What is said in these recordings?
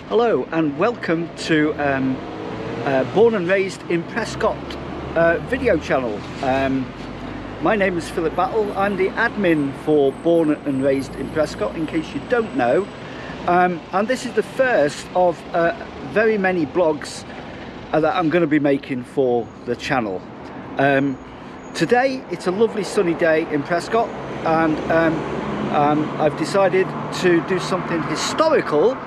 Hello and welcome to Born and Raised in Prescott video channel. My name is Philip Battle. I'm the admin for Born and Raised in Prescott, in case you don't know. And this is the first of very many blogs that I'm going to be making for the channel. Today it's a lovely sunny day in Prescott, and I've decided to do something historical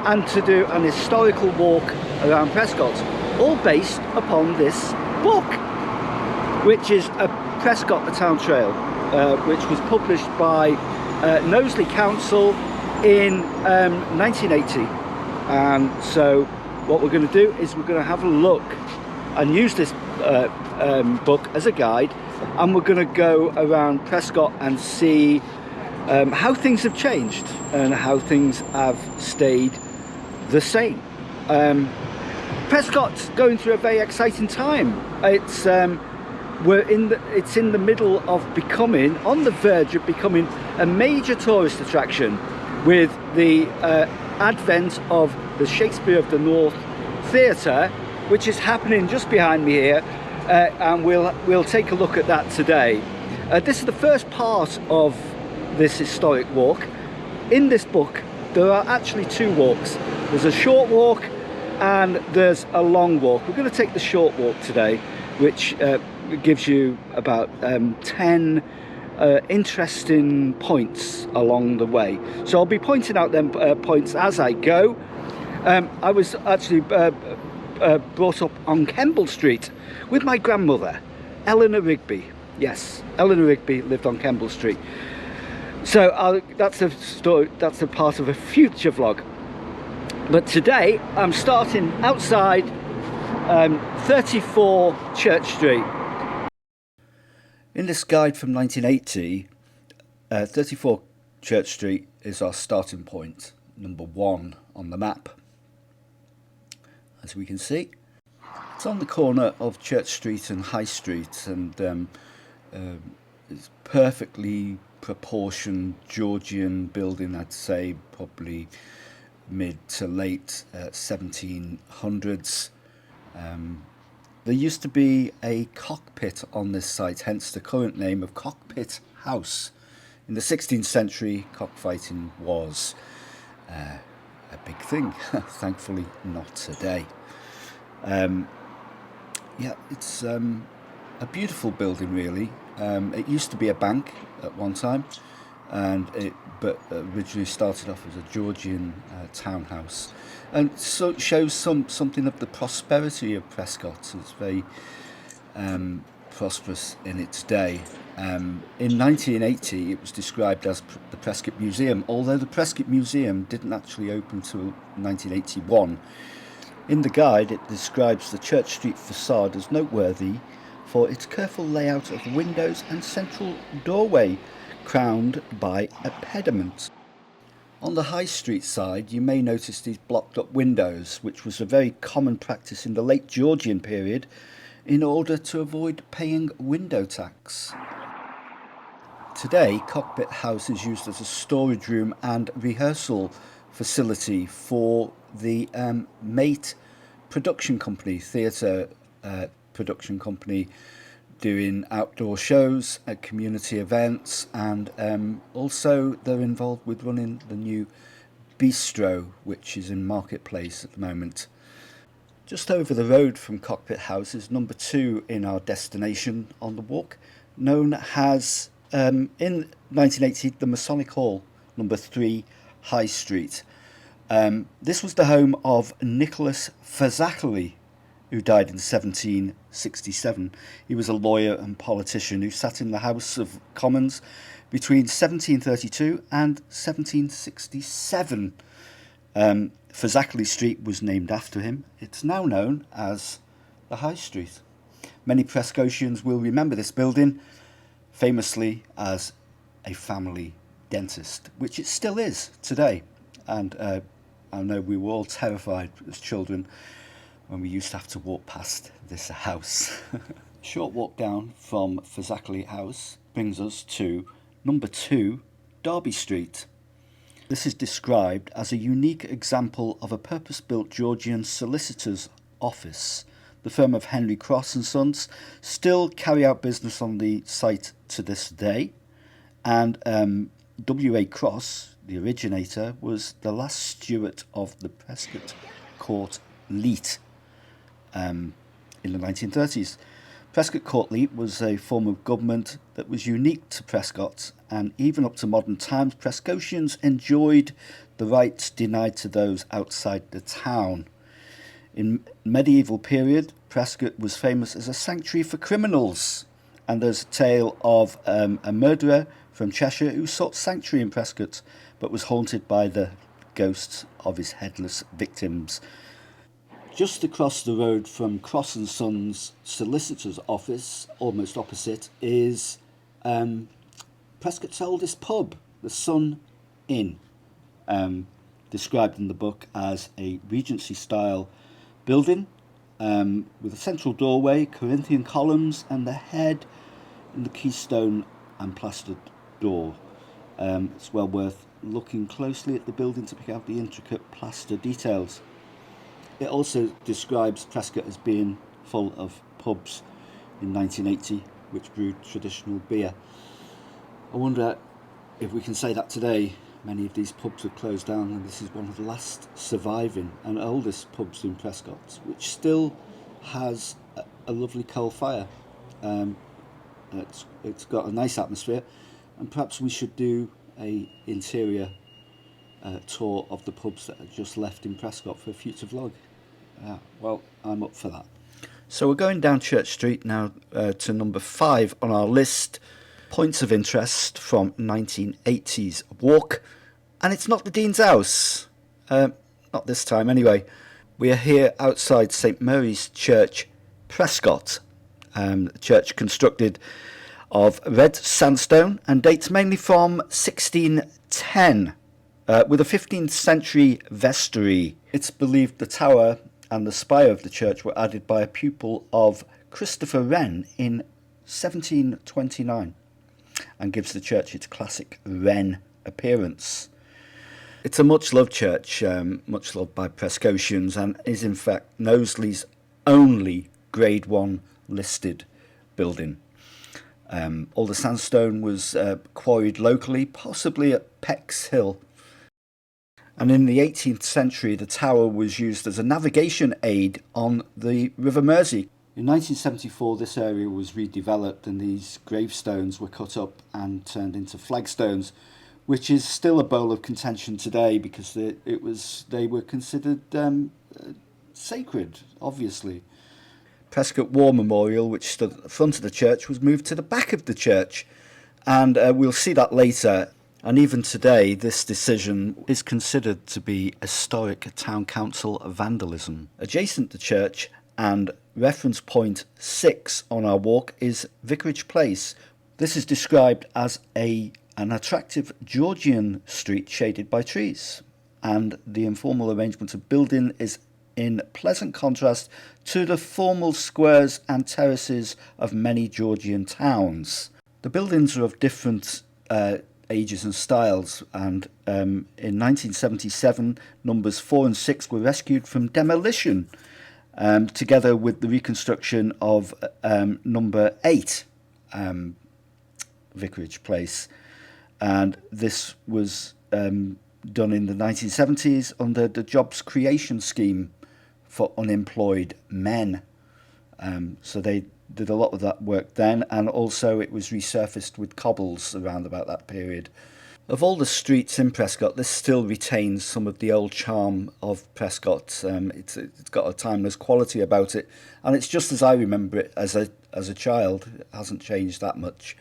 and to do an historical walk around Prescott, all based upon this book, which is a Prescott, a Town Trail, which was published by Knowsley Council in 1980. And so what we're going to do is we're going to have a look and use this book as a guide, and we're going to go around Prescott and see how things have changed and how things have stayed the same. Prescott's going through a very exciting time. It's in the middle of becoming, on the verge of becoming, a major tourist attraction with the advent of the Shakespeare of the North Theatre, which is happening just behind me here, and we'll take a look at that today. This is the first part of this historic walk. In this book there are actually two walks. There's a short walk and there's a long walk. We're going to take the short walk today, which gives you about 10 interesting points along the way. So I'll be pointing out them points as I go. I was actually brought up on Kemble Street with my grandmother, Eleanor Rigby. Yes, Eleanor Rigby lived on Kemble Street. So that's a story, that's a part of a future vlog. But today I'm starting outside 34 Church Street. In this guide from 1980, 34 Church Street is our starting point, number 1 on the map. As we can see, it's on the corner of Church Street and High Street, and it's perfectly proportioned Georgian building. I'd say probably mid to late 1700s. There used to be a cockpit on this site, hence the current name of Cockpit House. In the 16th century, cockfighting was a big thing. Thankfully not today. Yeah, it's a beautiful building really. It used to be a bank at one time, but originally started off as a Georgian townhouse, and so it shows something of the prosperity of Prescott. It's very prosperous in its day. In 1980 it was described as the Prescott Museum, although the Prescott Museum didn't actually open till 1981. In the guide it describes the Church Street facade as noteworthy for its careful layout of windows and central doorway crowned by a pediment. On the High Street side you may notice these blocked up windows, which was a very common practice in the late Georgian period in order to avoid paying window tax. Today Cockpit House is used as a storage room and rehearsal facility for the Mate production company, theatre production company, doing outdoor shows at community events, and also they're involved with running the new bistro, which is in Marketplace at the moment. Just over the road from Cockpit House is number 2 in our destination on the walk, known as in 1980 the Masonic Hall, number 3 High Street. This was the home of Nicholas Fazakerly, who died in 1767. He was a lawyer and politician who sat in the House of Commons between 1732 and 1767. Fazakerly Street was named after him. It's now known as the High Street. Many Prescotians will remember this building famously as a family dentist, which it still is today. And I know we were all terrified as children when we used to have to walk past this house. Short walk down from Fazakerly House brings us to number 2 Derby Street. This is described as a unique example of a purpose-built Georgian solicitor's office. The firm of Henry Cross and Sons still carry out business on the site to this day, and W.A. Cross, the originator, was the last steward of the Prescot Court Leet in the 1930s. Prescot Court Leet was a form of government that was unique to Prescot, and even up to modern times, Prescotians enjoyed the rights denied to those outside the town. In medieval period, Prescot was famous as a sanctuary for criminals, and there's a tale of a murderer from Cheshire who sought sanctuary in Prescot, but was haunted by the ghosts of his headless victims. Just across the road from Cross and Sons solicitor's office, almost opposite, is Prescot's oldest pub, the Sun Inn, described in the book as a Regency-style building with a central doorway, Corinthian columns, and the head and the keystone and plastered door. It's well worth looking closely at the building to pick out the intricate plaster details. It also describes Prescot as being full of pubs in 1980 which brewed traditional beer. I wonder if we can say that today. Many of these pubs have closed down, and this is one of the last surviving and oldest pubs in Prescot, which still has a lovely coal fire. It's got a nice atmosphere, and perhaps we should do a interior tour of the pubs that are just left in Prescot for a future vlog. Well, I'm up for that. So we're going down Church Street now to number 5 on our list. Points of interest from 1980s walk, and it's not the Dean's house, not this time anyway. We are here outside St Mary's Church, Prescot, a church constructed of red sandstone and dates mainly from 1610, with a 15th century vestry. It's believed the tower and the spire of the church were added by a pupil of Christopher Wren in 1729. And gives the church its classic Wren appearance. It's a much-loved church, much loved by Prescotians, and is in fact Knowsley's only Grade 1 listed building. All the sandstone was quarried locally, possibly at Peck's Hill. And in the 18th century, the tower was used as a navigation aid on the River Mersey. In 1974, this area was redeveloped, and these gravestones were cut up and turned into flagstones, which is still a bone of contention today because they were considered sacred, obviously. Prescot War Memorial, which stood at the front of the church, was moved to the back of the church, and we'll see that later. And even today, this decision is considered to be historic town council vandalism. Adjacent to church, and reference point 6 on our walk, is Vicarage Place. This is described as an attractive Georgian street shaded by trees, and the informal arrangement of building is in pleasant contrast to the formal squares and terraces of many Georgian towns. The buildings are of different ages and styles, and in 1977 numbers 4 and 6 were rescued from demolition, together with the reconstruction of number 8, Vicarage Place, and this was done in the 1970s under the Jobs Creation Scheme for unemployed men. So they did a lot of that work then, and also it was resurfaced with cobbles around about that period. Of all the streets in Prescot, this still retains some of the old charm of Prescot. It's got a timeless quality about it, and it's just as I remember it as a child. It hasn't changed that much.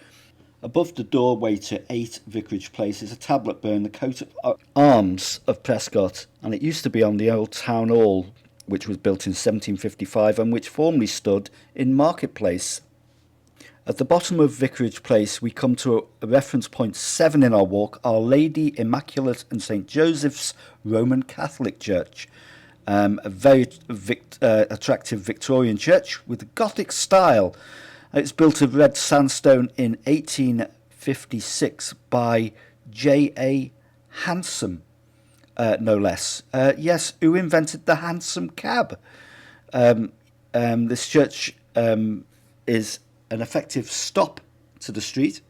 Above the doorway to 8 Vicarage Place is a tablet bearing the coat of arms of Prescot, and it used to be on the old town hall, which was built in 1755 and which formerly stood in Marketplace. At the bottom of Vicarage Place, we come to a reference point 7 in our walk, Our Lady Immaculate and St Joseph's Roman Catholic Church. A very attractive Victorian church with a Gothic style. It's built of red sandstone in 1856 by J.A. hansom, no less. Yes, who invented the hansom cab? This church is an effective stop to the street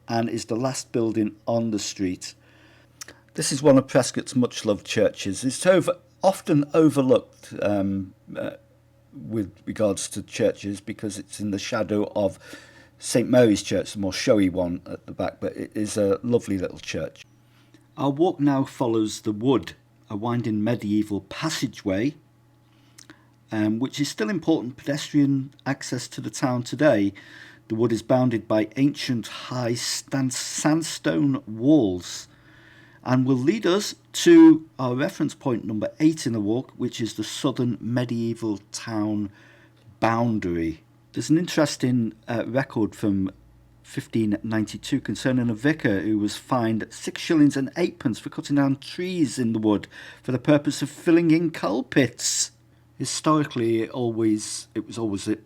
and is the last building on the street. This is one of Prescot's much-loved churches. It's often overlooked with regards to churches because it's in the shadow of St Mary's Church, the more showy one at the back, but it is a lovely little church. Our walk now follows the wood, a winding medieval passageway, which is still important pedestrian access to the town today. The wood is bounded by ancient high sandstone walls and will lead us to our reference point number 8 in the walk, which is the southern medieval town boundary. There's an interesting record from 1592 concerning a vicar who was fined 6 shillings and 8 pence for cutting down trees in the wood for the purpose of filling in coal pits. Historically, it was always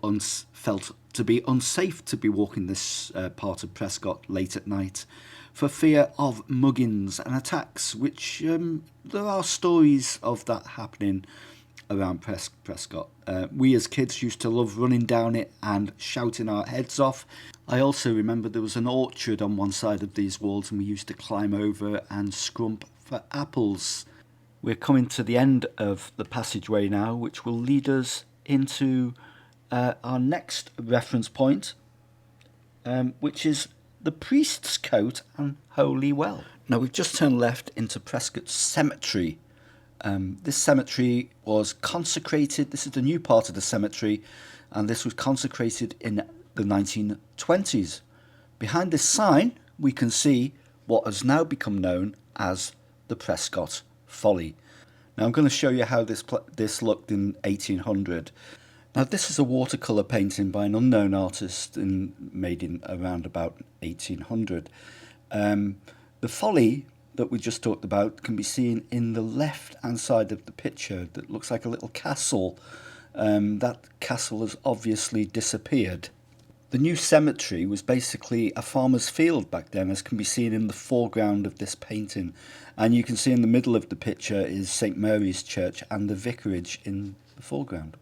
felt to be unsafe to be walking this part of Prescot late at night for fear of muggings and attacks, which there are stories of that happening around Prescot. We as kids used to love running down it and shouting our heads off. I also remember there was an orchard on one side of these walls and we used to climb over and scrump for apples. We're coming to the end of the passageway now, which will lead us into our next reference point, which is the priest's coat and holy well. Now we've just turned left into Prescot Cemetery. This cemetery was consecrated, this is the new part of the cemetery, and this was consecrated in the 1920s. Behind this sign we can see what has now become known as the Prescot Folly. Now I'm going to show you how this looked in 1800. Now this is a watercolour painting by an unknown artist made in around about 1800. The folly that we just talked about can be seen in the left hand side of the picture that looks like a little castle. That castle has obviously disappeared. The new cemetery was basically a farmer's field back then, as can be seen in the foreground of this painting. And you can see in the middle of the picture is St Mary's Church and the vicarage in the foreground.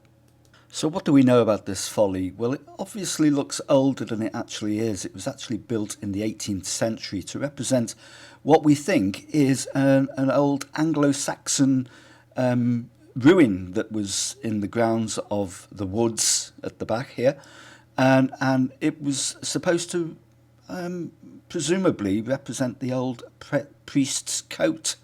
So what do we know about this folly? Well, it obviously looks older than it actually is. It was actually built in the 18th century to represent what we think is an old Anglo-Saxon ruin that was in the grounds of the woods at the back here. And it was supposed to presumably represent the old priest's coat,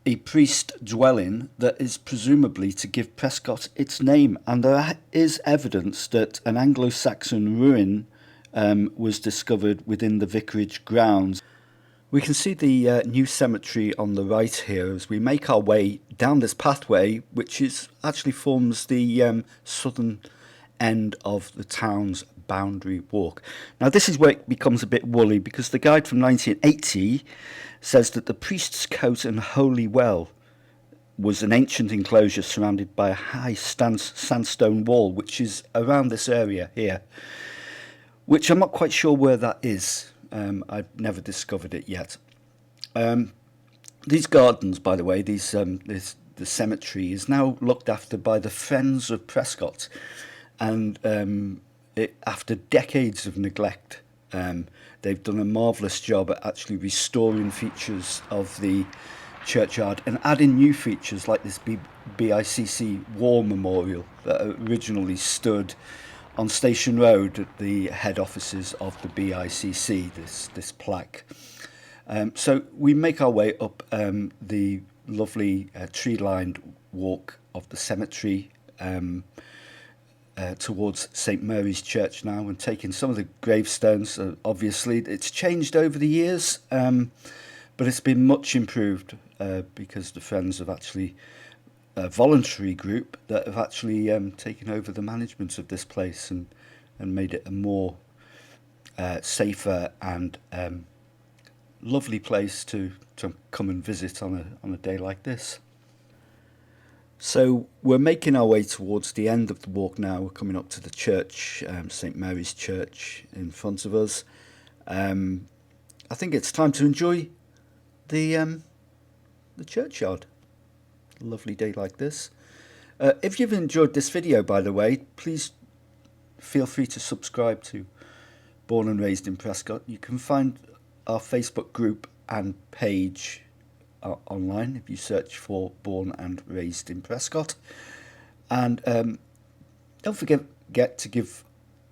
a priest dwelling that is presumably to give Prescot its name. And there is evidence that an Anglo-Saxon ruin was discovered within the vicarage grounds. We can see the new cemetery on the right here as we make our way down this pathway, which actually forms the southern end of the town's boundary walk. Now this is where it becomes a bit woolly, because the guide from 1980 says that the priest's coat and holy well was an ancient enclosure surrounded by a high sandstone wall, which is around this area here, which I'm not quite sure where that is. I've never discovered it yet. These gardens, by the way, the cemetery is now looked after by the Friends of Prescot, and after decades of neglect, they've done a marvellous job at actually restoring features of the churchyard and adding new features like this BICC war memorial that originally stood on Station Road at the head offices of the BICC, this plaque. So we make our way up the lovely tree-lined walk of the cemetery towards St Mary's Church now, and taking some of the gravestones. Obviously it's changed over the years, but it's been much improved because the Friends have actually a voluntary group that have actually taken over the management of this place and made it a more safer and lovely place to come and visit on a day like this. So we're making our way towards the end of the walk now. We're coming up to the church, St Mary's Church in front of us. I think it's time to enjoy the the churchyard. A lovely day like this. If you've enjoyed this video, by the way, please feel free to subscribe to Born and Raised in Prescott. You can find our Facebook group and page online if you search for Born and Raised in Prescott. And don't forget to give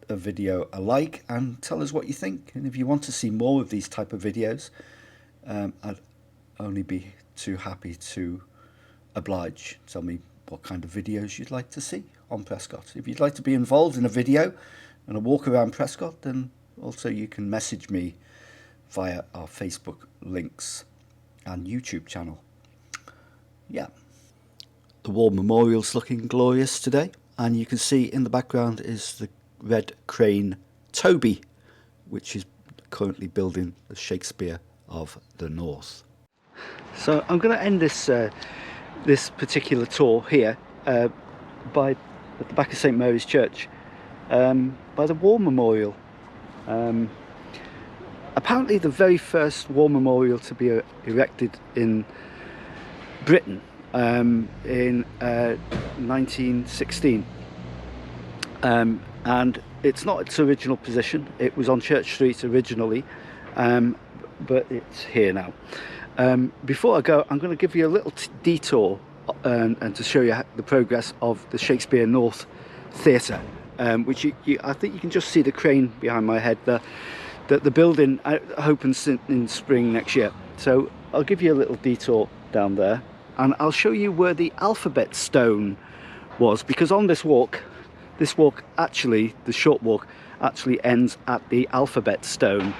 a video a like and tell us what you think. And if you want to see more of these type of videos, I'd only be too happy to oblige. Tell me what kind of videos you'd like to see on Prescott. If you'd like to be involved in a video and a walk around Prescott, then also you can message me via our Facebook links and YouTube channel. Yeah. The war memorial's looking glorious today, and you can see in the background is the red crane Toby, which is currently building the Shakespeare of the North. So I'm going to end this this particular tour here at the back of St Mary's Church by the war memorial. Apparently the very first war memorial to be erected in Britain in 1916, and it's not its original position. It was on Church Street originally, but it's here now. Before I go, I'm going to give you a little detour and to show you the progress of the Shakespeare North Theatre, which I think you can just see the crane behind my head. The building opens in spring next year, so I'll give you a little detour down there, and I'll show you where the alphabet stone was, because on this walk actually, the short walk actually ends at the alphabet stone,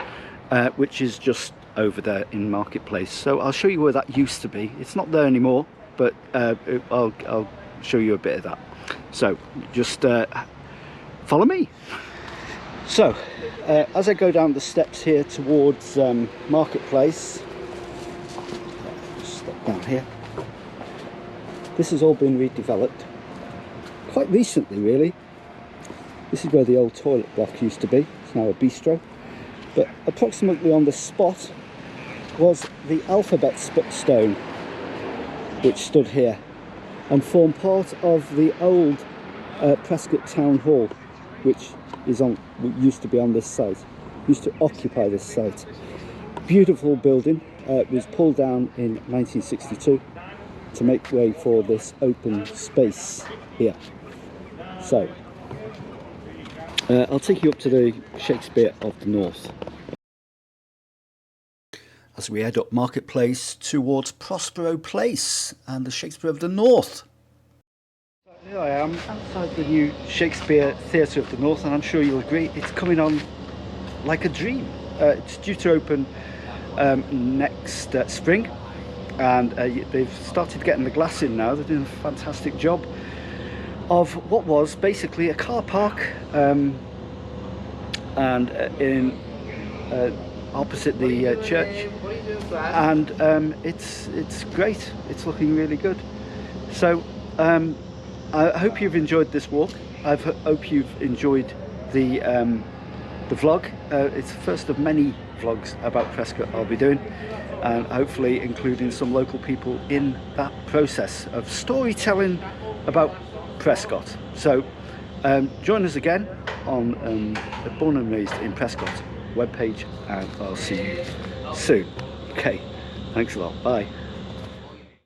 which is just over there in Marketplace. So I'll show you where that used to be. It's not there anymore, but I'll show you a bit of that. So just follow me. So as I go down the steps here towards Marketplace, just step down here. This has all been redeveloped quite recently, really. This is where the old toilet block used to be. It's now a bistro. But approximately on the spot was the alphabet stone, which stood here and formed part of the old Prescott Town Hall, which used to be on this site, used to occupy this site. Beautiful building. It was pulled down in 1962 to make way for this open space here. So I'll take you up to the Shakespeare of the North. As we head up Marketplace towards Prospero Place and the Shakespeare of the North. Here I am outside the new Shakespeare Theatre of the North, and I'm sure you'll agree it's coming on like a dream. It's due to open next spring, and they've started getting the glass in now. They're doing a fantastic job of what was basically a car park, and in opposite the church, and it's great. It's looking really good. So I hope you've enjoyed this walk. I hope you've enjoyed the vlog. It's the first of many vlogs about Prescott I'll be doing, and hopefully including some local people in that process of storytelling about Prescott. So join us again on the Born and Raised in Prescott webpage, and I'll see you soon. Okay, thanks a lot. Bye.